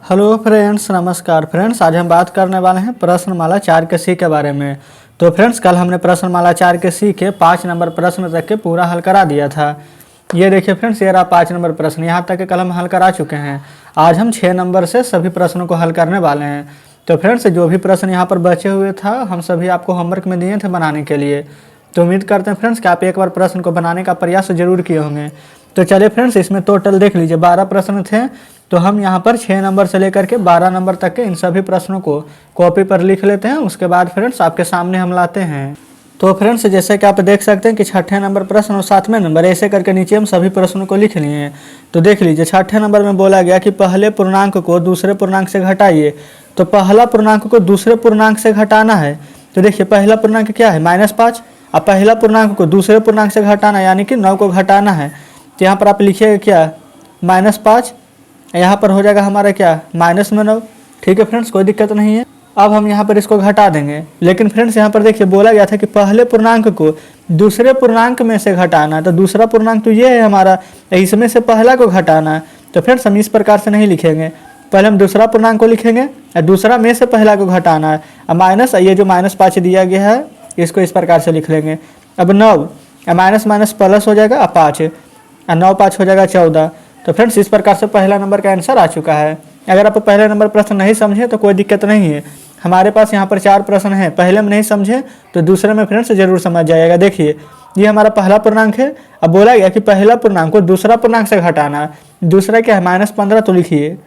Hello friends, नमस्कार friends. आज हम बात करने वाले हैं प्रश्नमाला 4 के सी के बारे में। तो फ्रेंड्स, कल हमने प्रश्नमाला 4 के सी के 5 नंबर प्रश्न तक के पूरा हल करा दिया था। ये देखिए फ्रेंड्स, ये रहा 5 नंबर प्रश्न। यहाँ तक के कल हम हल करा चुके हैं। आज हम 6 नंबर से सभी प्रश्नों को हल करने वाले हैं। तो फ्रेंड्स, जो भी प्रश्न यहाँ पर बचे हुए था हम सभी आपको होमवर्क में दिए थे बनाने के लिए। तो उम्मीद करते हैं फ्रेंड्स कि आप एक बार प्रश्न को बनाने का प्रयास जरूर किए होंगे। तो चलिए फ्रेंड्स, इसमें टोटल देख लीजिए 12 प्रश्न थे। तो हम यहाँ पर 6 नंबर से लेकर के 12 नंबर तक के इन सभी प्रश्नों को कॉपी पर लिख लेते हैं। उसके बाद फ्रेंड्स आपके सामने हम लाते हैं। तो फ्रेंड्स, जैसे कि आप देख सकते हैं कि 6ठे नंबर प्रश्न और 7वें नंबर ऐसे करके नीचे हम सभी प्रश्नों को लिख लिए हैं। तो देख लीजिए, 6ठे नंबर में बोला गया कि पहले पूर्णांक को दूसरे पूर्णांक से घटाइए। तो पहला पूर्णांक को दूसरे पूर्णांक से घटाना है। तो देखिए, पहला पूर्णांक क्या है? -5। अब पहला पूर्णांक को दूसरे पूर्णांक से घटाना यानी कि 9 को घटाना है। तो यहाँ पर आप लिखिएगा क्या? -5। यहाँ पर हो जाएगा हमारा क्या? -9। ठीक है फ्रेंड्स, कोई दिक्कत नहीं है। अब हम यहाँ पर इसको घटा देंगे। लेकिन फ्रेंड्स, यहाँ पर देखिए बोला गया था कि पहले पूर्णांक को दूसरे पूर्णांक में से घटाना है। तो दूसरा पूर्णांक तो ये है हमारा, इसमें से पहला को घटाना है। तो फ्रेंड्स, हम इस प्रकार से नहीं लिखेंगे। पहले हम दूसरा पूर्णांक को लिखेंगे और दूसरा में से पहला को घटाना है। अब माइनस, ये जो -5 दिया गया है इसको इस प्रकार से लिख लेंगे। अब 9 माइनस माइनस प्लस हो जाएगा, अब 5 और 9 5 हो जाएगा 14। तो फ्रेंड्स, इस प्रकार से पहला नंबर का आंसर आ चुका है। अगर आप पहले नंबर प्रश्न नहीं समझे तो कोई दिक्कत नहीं है। हमारे पास यहाँ पर 4 प्रश्न हैं। पहले में नहीं समझे तो दूसरे में फ्रेंड्स जरूर समझ जाएगा। देखिए, ये हमारा पहला पूर्णांक है। अब बोला गया कि पहला पूर्णांक को दूसरा पूर्णांक से घटाना है। दूसरा क्या है? -15। तो लिखिए,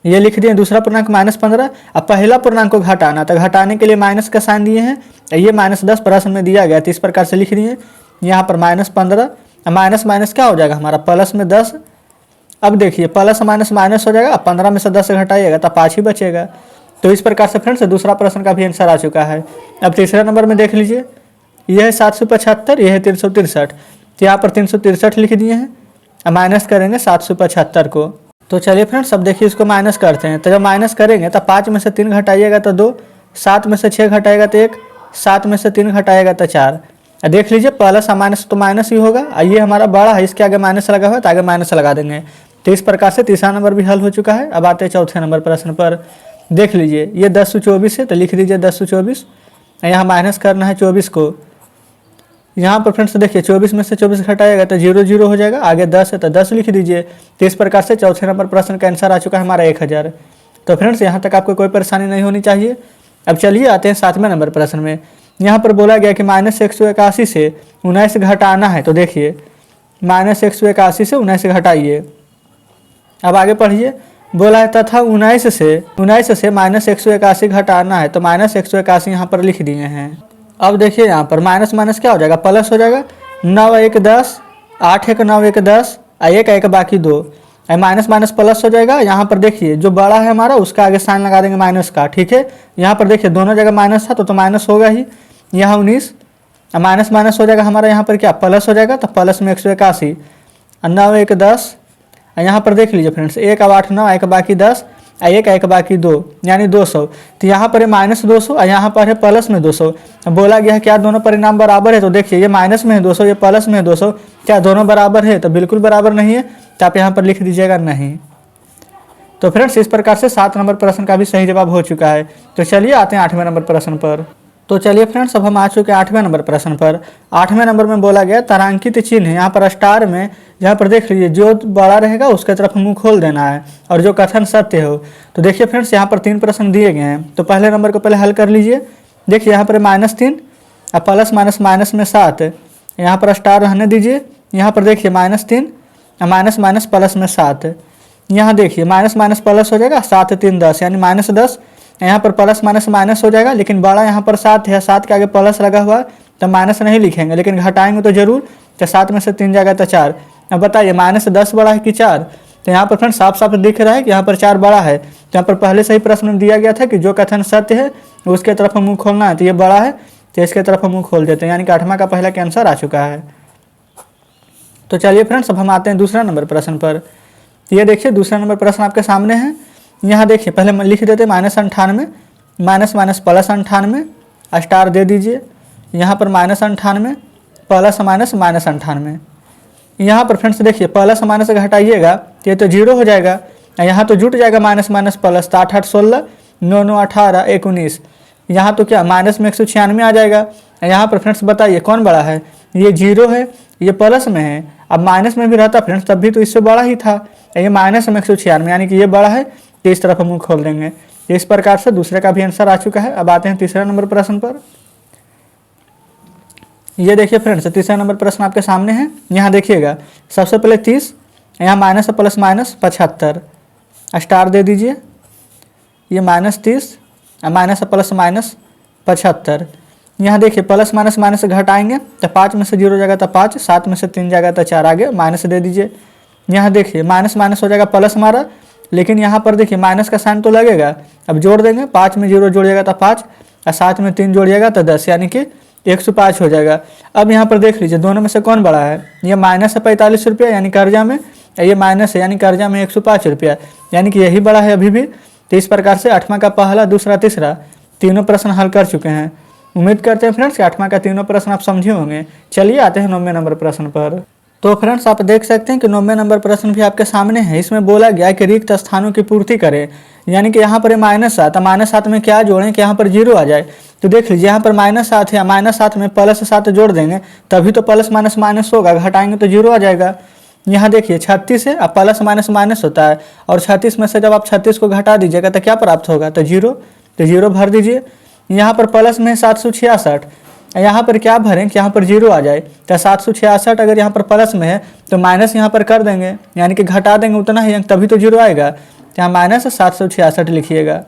ये लिख दिए दूसरा पूर्णांक -15। अब पहला पूर्णांक को घटाना, तो घटाने के लिए माइनस का साइन दिए हैं। ये -10 प्रश्न में दिया गया, तो इस प्रकार से लिख दिए यहाँ पर -15। माइनस माइनस क्या हो जाएगा हमारा? प्लस में 10। अब देखिए, प्लस माइनस माइनस हो जाएगा। अब 15 में से 10 घटाइएगा तो 5 ही बचेगा। तो इस प्रकार से फ्रेंड्स दूसरा प्रश्न का भी आंसर आ चुका है। अब तीसरे नंबर में देख लीजिए, यह है 775, यह है 363। तो यहाँ पर 363 लिख दिए हैं। अब माइनस करेंगे 775 को। तो चलिए फ्रेंड्स, अब देखिए इसको माइनस करते हैं। तो जब माइनस करेंगे तो 5 में से 3 घटाइएगा तो 2, 7 में से 6 घटाएगा तो 1, 7 में से 3 घटाएगा तो 4। देख लीजिए, प्लस और माइनस तो माइनस ही होगा। ये हमारा बड़ा है, इसके आगे माइनस लगा हुआ है तो आगे माइनस लगा देंगे। तो इस प्रकार से तीसरा नंबर भी हल हो चुका है। अब आते हैं चौथे नंबर प्रश्न पर। देख लीजिए, ये 1024 है तो लिख दीजिए 1024। यहाँ माइनस करना है 24 को। यहाँ पर फ्रेंड्स देखिए, 24 में से 24 घटाएगा तो 0 0 हो जाएगा। आगे 10 है तो 10 लिख दीजिए। तो इस प्रकार से चौथे नंबर प्रश्न का आंसर आ चुका है हमारा 1000। तो फ्रेंड्स, यहाँ तक आपको कोई परेशानी नहीं होनी चाहिए। अब चलिए आते हैं 7वें नंबर प्रश्न में। यहाँ पर बोला गया कि -181 से 19 घटाना है। तो देखिए, -181 से 19 घटाइए। अब आगे पढ़िए, बोला है तथा 19 से -181 घटाना है। तो -181 यहाँ पर लिख दिए हैं। अब देखिए, यहाँ पर माइनस माइनस क्या हो जाएगा? प्लस हो जाएगा। 9 1 10, 8 1 9 1 10, 1 1 बाकी 2। माइनस माइनस प्लस हो जाएगा। यहाँ पर देखिए, जो बड़ा है हमारा उसका आगे साइन लगा देंगे माइनस का। ठीक है, यहाँ पर देखिए दोनों जगह माइनस था तो माइनस होगा ही। यहाँ 19 माइनस माइनस हो जाएगा हमारा, यहाँ पर क्या प्लस हो जाएगा। तो प्लस में 181, 9 1 10। यहाँ पर देख लीजिए फ्रेंड्स, 1 8 9, 1 बाकी 10, 1 1 बाकी 2 यानी 200। तो यहाँ पर है -200 और यहाँ पर है प्लस में 200। बोला गया है क्या दोनों परिणाम बराबर है? तो देखिए, ये माइनस में है 200, ये प्लस में है 200। क्या दोनों बराबर है? तो बिल्कुल बराबर नहीं है। तो आप यहाँ पर लिख दीजिएगा नहीं। तो फ्रेंड्स, इस प्रकार से 7 नंबर प्रश्न का भी सही जवाब हो चुका है। तो चलिए आते हैं 8वें नंबर प्रश्न पर। तो चलिए फ्रेंड्स, अब हम आ चुके हैं 8वें नंबर प्रश्न पर। 8वें नंबर में बोला गया तारांकित चिन्ह है। यहाँ पर स्टार में यहाँ पर देख लीजिए, जो बड़ा रहेगा उसके तरफ मुंह खोल देना है और जो कथन सत्य हो। तो देखिए फ्रेंड्स, यहाँ पर 3 प्रश्न दिए गए हैं। तो पहले नंबर को पहले हल कर लीजिए। देखिए, यहाँ पर -3 और प्लस माइनस माइनस में 7। यहाँ पर स्टार रहने दीजिए। यहाँ पर देखिए -3 और माइनस माइनस प्लस में 7। यहाँ देखिए, माइनस माइनस प्लस हो जाएगा, 7 3 10 यानी -10। यहाँ पर प्लस माइनस माइनस हो जाएगा, लेकिन बड़ा यहाँ पर 7 है, 7 के आगे प्लस लगा हुआ है तो माइनस नहीं लिखेंगे, लेकिन घटाएंगे तो जरूर। तो 7 में से 3 जाएगा तो 4। अब बताइए, -10 बड़ा है कि 4? तो यहाँ पर फ्रेंड्स साफ साफ दिख रहा है कि यहाँ पर 4 बड़ा है। तो यहाँ पर पहले से ही प्रश्न में दिया गया था कि जो कथन सत्य है उसके तरफ मुँह खोलना है। तो ये बड़ा है तो इसके तरफ मुँह खोल देते हैं, यानी कि 8वां का पहला का आंसर आ चुका है। तो चलिए फ्रेंड्स, अब हम आते हैं दूसरा नंबर प्रश्न पर। ये देखिए, दूसरा नंबर प्रश्न आपके सामने है। यहाँ देखिए, पहले लिख देते -98, माइनस माइनस प्लस 98, स्टार दे दीजिए। यहाँ पर -98 प्लस माइनस -98। यहाँ पर फ्रेंड्स देखिए, प्लस माइनस घटाइएगा तो ये तो 0 हो जाएगा। यहाँ तो जुट जाएगा माइनस माइनस प्लस, तो 8 8 16, 9 9 18 1 19। यहाँ तो क्या माइनस में 196 आ जाएगा। यहाँ पर फ्रेंड्स बताइए कौन बड़ा है, ये जीरो है, ये प्लस में है। अब माइनस में भी रहता फ्रेंड्स तब भी तो इससे बड़ा ही था, ये माइनस में 196 यानी कि ये बड़ा है, तो इस तरफ हम मुँह खोल देंगे। इस प्रकार से दूसरे का भी आंसर आ चुका है। अब आते हैं तीसरा नंबर प्रश्न पर। ये देखिए फ्रेंड्स तीसरा नंबर प्रश्न आपके सामने है। यहाँ देखिएगा सबसे पहले 30, यहाँ माइनस प्लस माइनस 75, स्टार दे दीजिए। ये -30 माइनस प्लस माइनस 75। यहाँ देखिए प्लस माइनस माइनस घटाएंगे तो 5 में से 0 जाएगा तो 5, 7 में से 3 जाएगा तो 4, आगे माइनस दे दीजिए। यहाँ देखिए माइनस माइनस हो जाएगा प्लस हमारा, लेकिन यहाँ पर देखिए माइनस का साइन तो लगेगा। अब जोड़ देंगे, 5 में 0 जोड़िएगा तो 5 और 7 में 3 जोड़िएगा तो 10, यानी कि 105 हो जाएगा। अब यहाँ पर देख लीजिए दोनों में से कौन बड़ा है, ये माइनस है 45 रुपया यानी कर्जा में, ये माइनस है यानी कर्जा में 105 रुपया, यानी कि यही बड़ा है अभी भी। तो इस प्रकार से 8वां का पहला, दूसरा, तीसरा तीनों प्रश्न हल कर चुके हैं। उम्मीद करते हैं फ्रेंड्स कि 8वां का तीनों प्रश्न आप समझे होंगे। चलिए आते हैं 9वें नंबर प्रश्न पर। तो फ्रेंड्स आप देख सकते हैं कि 9वें नंबर प्रश्न भी आपके सामने है। इसमें बोला गया है कि रिक्त स्थानों की पूर्ति करें, यानी कि यहाँ पर -7, -7 में क्या जोड़ें कि यहाँ पर 0 आ जाए। तो देख लीजिए यहाँ पर -7 है, -7 में +7 जोड़ देंगे तभी तो प्लस माइनस माइनस होगा, घटाएंगे तो 0 आ जाएगा। यहाँ देखिए 36 है, अब प्लस माइनस माइनस होता है, और 36 में से जब आप 36 को घटा दीजिएगा तो क्या प्राप्त होगा, तो 0, तो 0 भर दीजिए। यहाँ पर प्लस में 766, यहाँ पर क्या भरें कि यहाँ पर 0 आ जाए, तो 766 अगर यहाँ पर प्लस में है तो माइनस यहाँ पर कर देंगे, यानी कि घटा देंगे उतना ही अंक तभी तो 0 आएगा। तो यहाँ -766 लिखिएगा।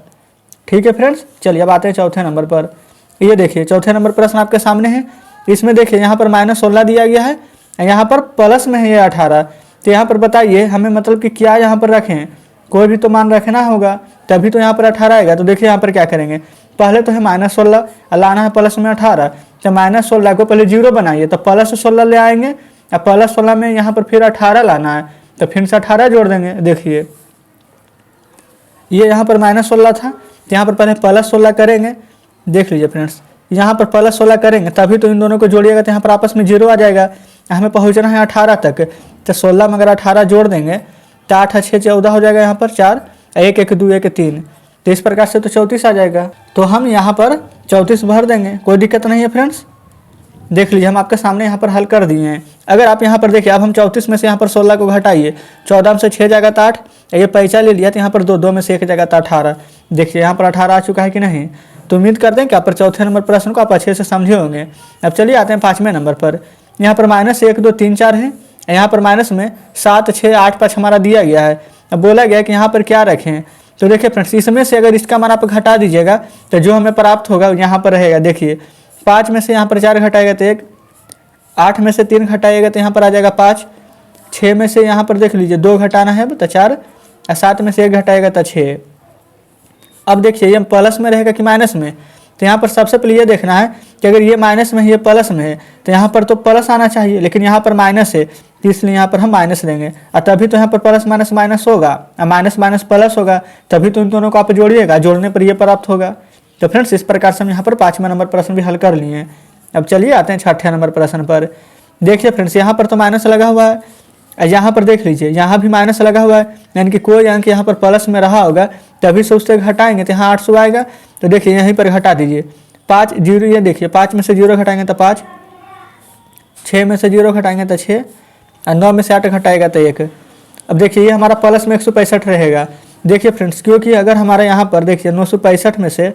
ठीक है फ्रेंड्स, चलिए अब आते हैं चौथे नंबर पर। ये देखिए चौथे नंबर प्रश्न आपके सामने है। इसमें देखिए यहाँ पर -16 दिया गया है, यहाँ पर प्लस में है ये 18। तो यहाँ पर बताइए हमें मतलब कि क्या यहाँ पर रखें, कोई भी तो मान रखना होगा तभी तो यहाँ पर 18 आएगा। तो देखिए यहाँ पर क्या करेंगे, पहले तो है -16, लाना है प्लस में 18, तो -16 को पहले 0 बनाइए तो +16 ले आएंगे, और +16 में यहाँ पर फिर 18 लाना है तो फिर से 18 जोड़ देंगे। देखिए ये यहाँ पर -16 था, तो यहाँ पर पहले +16 करेंगे। देख लीजिए फ्रेंड्स यहाँ पर +16 करेंगे तभी तो इन दोनों को जोड़िएगा तो यहाँ पर आपस में 0 आ जाएगा। हमें पहुँचना है 18 तक, तो 16 में अगर 18 जोड़ देंगे तो 8 6 14 हो जाएगा, यहाँ पर 4 1 1 2 1 3, तो इस प्रकार से तो 34 आ जाएगा। तो हम यहाँ पर 34 भर देंगे, कोई दिक्कत नहीं है फ्रेंड्स। देख लीजिए हम आपके सामने यहाँ पर हल कर दिए हैं। अगर आप यहाँ पर देखिए अब हम 34 में से यहाँ पर 16 को घटाइए, 14 में से 6 जाएगा तो 8, ये पैसा ले लिया तो यहाँ पर 2 में से 1 जाएगा तो 18। देखिए यहाँ पर 18 आ चुका है कि नहीं। तो उम्मीद करते हैं कि आप पर चौथे नंबर प्रश्न को आप अच्छे से समझे होंगे। अब चलिए आते हैं 5वें नंबर पर। यहाँ पर -1 2 3 4 है, यहाँ पर माइनस में 7 6 8 5 हमारा दिया गया है। अब बोला गया है कि यहाँ पर क्या रखें, तो देखिए फ्रेंड्स इसमें से अगर इसका मान आप घटा दीजिएगा तो जो हमें प्राप्त होगा यहाँ पर रहेगा। देखिए 5 में से यहाँ पर 4 घटाएगा तो 1, 8 में से 3 घटाएगा तो यहाँ पर आ जाएगा 5, 6 में से यहाँ पर देख लीजिए 2 घटाना है तो 4, और 7 में से 1 घटाएगा तो 6। अब देखिए ये प्लस में रहेगा कि माइनस में, तो यहाँ पर सबसे पहले ये देखना है कि अगर ये माइनस में है ये प्लस में है तो यहाँ पर तो प्लस आना चाहिए, लेकिन यहाँ पर माइनस है तो इसलिए यहाँ पर हम माइनस देंगे, और तभी तो यहाँ पर प्लस माइनस माइनस होगा और माइनस माइनस प्लस होगा, तभी तो इन दोनों को आप जोड़िएगा, जोड़ने पर ये प्राप्त होगा। तो फ्रेंड्स इस प्रकार से हम यहाँ पर 5वें नंबर प्रश्न भी हल कर लिए हैं। अब चलिए आते हैं 6ठे नंबर प्रश्न पर। देखिए फ्रेंड्स यहाँ पर तो माइनस लगा हुआ है, यहाँ पर देख लीजिए यहाँ भी माइनस लगा हुआ है, यानी कि कोई अंक यहाँ पर प्लस में रहा होगा तभी से उससे घटाएंगे तो यहाँ 800 आएगा। तो देखिए यहीं पर घटा दीजिए 5 0, ये देखिए 5 में से 0 घटाएंगे तो 5, 6 में से 0 घटाएंगे तो 6, और 9 में से 8 घटाएगा तो 1। अब देखिए ये हमारा प्लस में 165 रहेगा। देखिए फ्रेंड्स क्योंकि अगर हमारा यहाँ पर देखिए 965 में से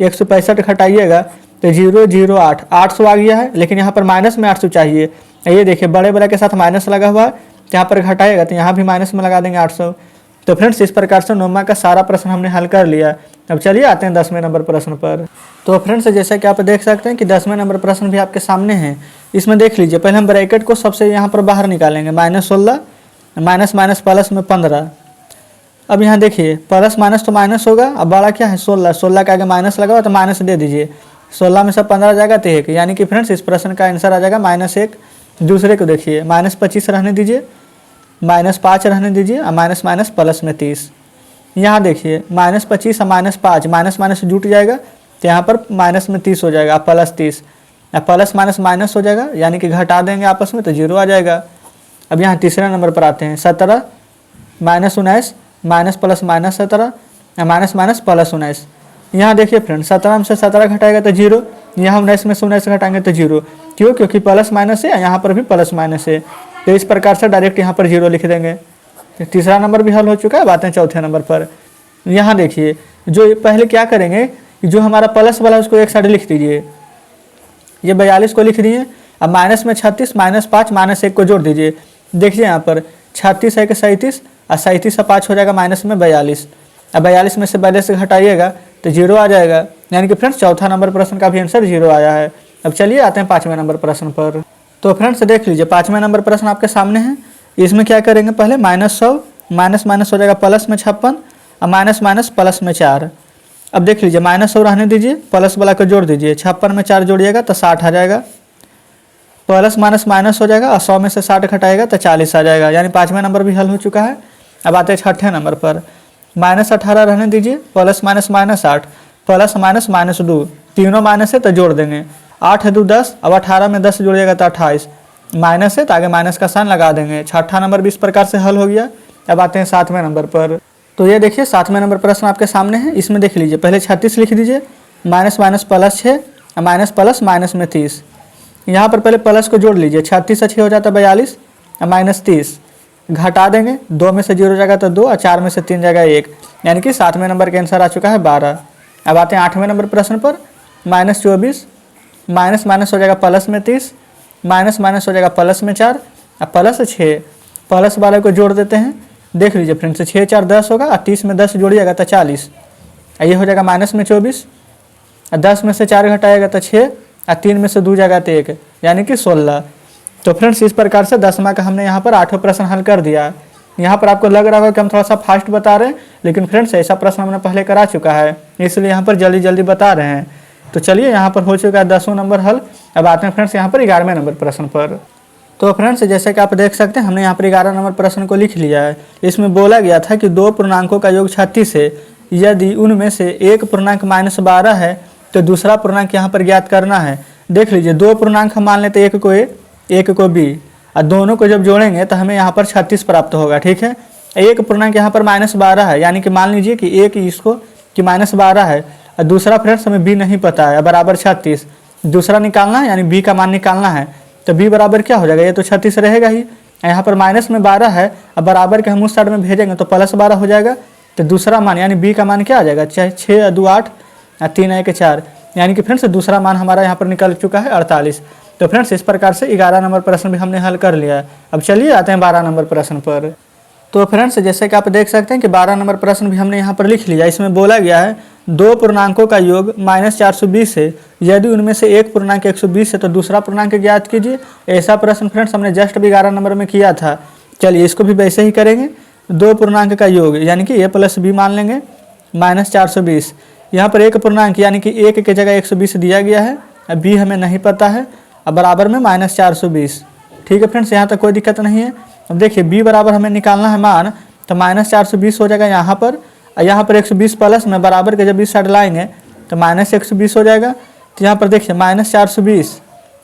165 घटाइएगा तो 0 0 8 800 आ गया है, लेकिन यहाँ पर माइनस में 800 चाहिए। ये देखिए बड़े बड़े के साथ माइनस लगा हुआ है, यहाँ पर घटाएगा तो यहाँ भी माइनस में लगा देंगे 800। तो फ्रेंड्स इस प्रकार से 9वां का सारा प्रश्न हमने हल कर लिया। अब चलिए आते हैं 10वें नंबर प्रश्न पर। तो फ्रेंड्स जैसा कि आप देख सकते हैं कि 10वें नंबर प्रश्न भी आपके सामने है। इसमें देख लीजिए पहले हम ब्रैकेट को सबसे यहाँ पर बाहर निकालेंगे, -16 माइनस माइनस प्लस में 15। अब यहाँ देखिए प्लस माइनस तो माइनस होगा, अब बड़ा क्या है 16, 16 के आगे माइनस लगा हुआ तो माइनस दे दीजिए, 16 में से 15 जाएगा तो 1, यानी कि फ्रेंड्स इस प्रश्न का आंसर आ जाएगा -1। दूसरे को देखिए -25 रहने दीजिए, -5 रहने दीजिए, और माइनस माइनस प्लस में 30। यहाँ देखिए -25 और -5 माइनस माइनस जुट जाएगा तो यहाँ पर माइनस में 30 हो जाएगा, प्लस 30, प्लस माइनस माइनस हो जाएगा, यानी कि घटा देंगे आपस में तो 0 आ जाएगा। अब यहाँ तीसरे नंबर पर आते हैं 17 -19 minus plus minus 17, minus minus plus 19। यहाँ देखिए फ्रेंड्स 17 में से 17 घटाएगा तो 0, यहाँ 19 में से 19 घटाएंगे तो 0। क्यों? क्योंकि प्लस माइनस है, यहाँ पर भी प्लस माइनस है, तो इस प्रकार से डायरेक्ट यहाँ पर 0 लिख देंगे। तो तीसरा नंबर भी हल हो चुका है। बात है चौथे नंबर पर। यहाँ देखिए जो पहले क्या करेंगे, जो हमारा प्लस वाला उसको एक साइड लिख दीजिए, ये 42 को लिख दिए। अब माइनस में 36, माइनस 5, माइनस 1 को जोड़ दीजिए। देखिए यहाँ पर 36 है कि 37, और 37 से 5 हो जाएगा माइनस में 42। अब 42 में से 42 से घटाइएगा तो 0 आ जाएगा। यानी कि फ्रेंड्स चौथा नंबर प्रश्न का भी आंसर 0 आया है। अब चलिए आते हैं पाँचवें नंबर प्रश्न पर। तो फ्रेंड्स देख लीजिए पाँचवें नंबर प्रश्न आपके सामने है। इसमें क्या करेंगे, पहले -100 माइनस माइनस हो जाएगा प्लस में 56, और माइनस माइनस प्लस में 4। अब देख लीजिए -100 रहने दीजिए, प्लस वाला को जोड़ दीजिए, 56 में 4 जोड़िएगा तो 60 आ जाएगा। प्लस माइनस माइनस हो जाएगा और 100 में से 60 घटाएगा तो 40 आ जाएगा। यानी पाँचवें नंबर भी हल हो चुका है। अब आते हैं छठे नंबर पर। -18 रहने दीजिए, plus minus minus 8, plus minus minus 2, तीनों माइनस है तो जोड़ देंगे। 8 है 2 10, अब 18 में 10 जोड़िएगा तो 28, माइनस है तो आगे माइनस का साइन लगा देंगे। छठा नंबर भी इस प्रकार से हल हो गया। अब आते हैं सातवें नंबर पर। तो ये देखिए सातवें नंबर प्रश्न आपके सामने है। इसमें देख लीजिए पहले 36 लिख दीजिए, minus minus plus 6, minus plus minus में 30। यहाँ पर पहले प्लस को जोड़ लीजिए, 36 से 6 हो जाता है 42, माइनस 30 घटा देंगे, 2 में से 0 जाएगा तो 2, और 4 में से 3 जाएगा 1। यानी कि सातवें नंबर का आंसर आ चुका है 12। अब आते हैं आठवें नंबर प्रश्न पर। -24 माइनस माइनस हो जाएगा प्लस में 30, माइनस माइनस हो जाएगा प्लस में 4, और प्लस 6, प्लस वाले को जोड़ देते हैं। देख लीजिए फ्रेंड्स 6 4 10 होगा, और 30 में 10 जोड़िएगा तो 40, ये हो जाएगा माइनस में 24, और 10 में से 4 घटाएगा तो 6, और 3 में से 2 जाएगा तो 1, यानी कि 16। तो फ्रेंड्स इस प्रकार से 10वां का हमने यहाँ पर 8वां प्रश्न हल कर दिया। यहाँ पर आपको लग रहा होगा कि हम थोड़ा सा फास्ट बता रहे हैं, लेकिन फ्रेंड्स ऐसा प्रश्न हमने पहले करा चुका है, इसलिए यहाँ पर जल्दी जल्दी बता रहे हैं। तो चलिए यहाँ पर हो चुका है 10वां नंबर हल। अब आते हैं फ्रेंड्स यहाँ पर 11वें नंबर प्रश्न पर। तो फ्रेंड्स जैसे कि आप देख सकते हैं हमने यहाँ पर 11 नंबर प्रश्न को लिख लिया है। इसमें बोला गया था कि दो पूर्णांकों का योग 36 है, यदि उनमें से एक पूर्णांक -12 है तो दूसरा पूर्णांक यहाँ पर ज्ञात करना है। देख लीजिए दो पूर्णांक हम मान लेते, एक को ए एक को बी, और दोनों को जब जोड़ेंगे तो हमें यहाँ पर 36 प्राप्त होगा। ठीक है, एक पूर्णांक यहाँ पर -12 है, यानी कि मान लीजिए कि एक इसको कि -12 है, और दूसरा फ्रेंड्स हमें बी नहीं पता है, बराबर 36। दूसरा निकालना है यानी बी का मान निकालना है, तो बी बराबर क्या हो जाएगा, ये तो 36 रहेगा ही। यहाँ पर माइनस में 12 है, अब बराबर के हम उस साइड में भेजेंगे तो +12 हो जाएगा। तो दूसरा मान यानी बी का मान क्या आ जाएगा, 6 2 8, 3 1 4, यानी कि फ्रेंड्स दूसरा मान हमारा यहाँ पर निकल चुका है 48। तो फ्रेंड्स इस प्रकार से 11 नंबर प्रश्न भी हमने हल कर लिया है। अब चलिए आते हैं 12 नंबर प्रश्न पर। तो फ्रेंड्स जैसे कि आप देख सकते हैं कि 12 नंबर प्रश्न भी हमने यहाँ पर लिख लिया। इसमें बोला गया है दो पूर्णांकों का योग -420 है, यदि उनमें से एक पूर्णांक 120 है तो दूसरा पूर्णांक ज्ञात कीजिए। ऐसा प्रश्न फ्रेंड्स हमने जस्ट भी 11 नंबर में किया था। चलिए इसको भी वैसे ही करेंगे। दो पूर्णांक का योग यानी कि a + b मान लेंगे, -420। यहाँ पर एक पूर्णांक यानी कि एक की जगह 120 दिया गया है, अब b हमें नहीं पता है, अब बराबर में -420। ठीक है फ्रेंड्स, यहाँ तक कोई दिक्कत नहीं है। अब देखिए b बराबर हमें निकालना है मान, तो -420 हो जाएगा यहाँ पर, और यहाँ पर 120 प्लस में बराबर के जब इस साइड लाएंगे तो -120 हो जाएगा। तो यहाँ पर देखिए -420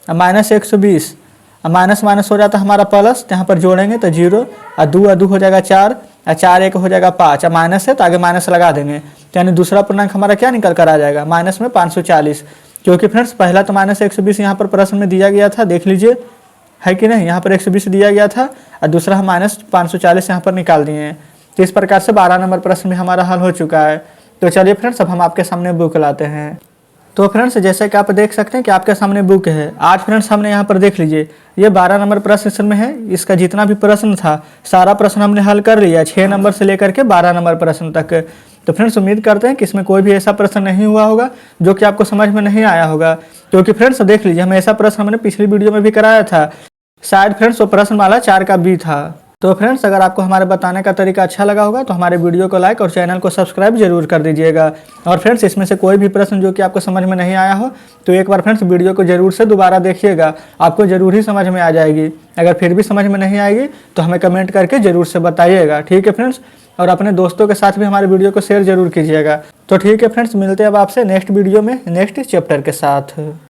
-120, माइनस माइनस हो जाता है हमारा प्लस, तो यहाँ पर जोड़ेंगे तो 0, और 2 2 हो जाएगा 4, और 4 1 हो जाएगा 5, और माइनस है तो आगे माइनस लगा देंगे। तो यानी दूसरा पूर्णांक हमारा क्या निकल कर आ जाएगा, माइनस में 540। क्योंकि फ्रेंड्स पहला तो -120 यहाँ पर प्रश्न में दिया गया था, देख लीजिए है कि नहीं, यहाँ पर 120 दिया गया था, और दूसरा हम -540 यहाँ पर निकाल दिए हैं। तो इस प्रकार से 12 नंबर प्रश्न भी हमारा हल हो चुका है। तो चलिए फ्रेंड्स अब हम आपके सामने बुक लाते हैं। तो फ्रेंड्स जैसे कि आप देख सकते हैं कि आपके सामने बुक है। आज फ्रेंड्स हमने यहाँ पर देख लीजिए ये 12 नंबर प्रश्न में है। इसका जितना भी प्रश्न था सारा प्रश्न हमने हल कर लिया, 6 नंबर से लेकर के 12 नंबर प्रश्न तक। तो फ्रेंड्स उम्मीद करते हैं कि इसमें कोई भी ऐसा प्रश्न नहीं हुआ होगा जो कि आपको समझ में नहीं आया होगा। क्योंकि फ्रेंड्स देख लीजिए हम ऐसा प्रश्न हमने पिछली वीडियो में भी कराया था, शायद फ्रेंड्स वो प्रश्न वाला 4 का बी था। तो फ्रेंड्स अगर आपको हमारे बताने का तरीका अच्छा लगा होगा तो हमारे वीडियो को लाइक और चैनल को सब्सक्राइब जरूर कर दीजिएगा। और फ्रेंड्स इसमें से कोई भी प्रश्न जो कि आपको समझ में नहीं आया हो तो एक बार फ्रेंड्स वीडियो को जरूर से दोबारा देखिएगा, आपको जरूर ही समझ में आ जाएगी। अगर फिर भी समझ में नहीं आएगी तो हमें कमेंट करके जरूर से बताइएगा, ठीक है फ्रेंड्स। और अपने दोस्तों के साथ भी हमारे वीडियो को शेयर जरूर कीजिएगा। तो ठीक है फ्रेंड्स, मिलते हैं अब आपसे नेक्स्ट वीडियो में नेक्स्ट चैप्टर के साथ।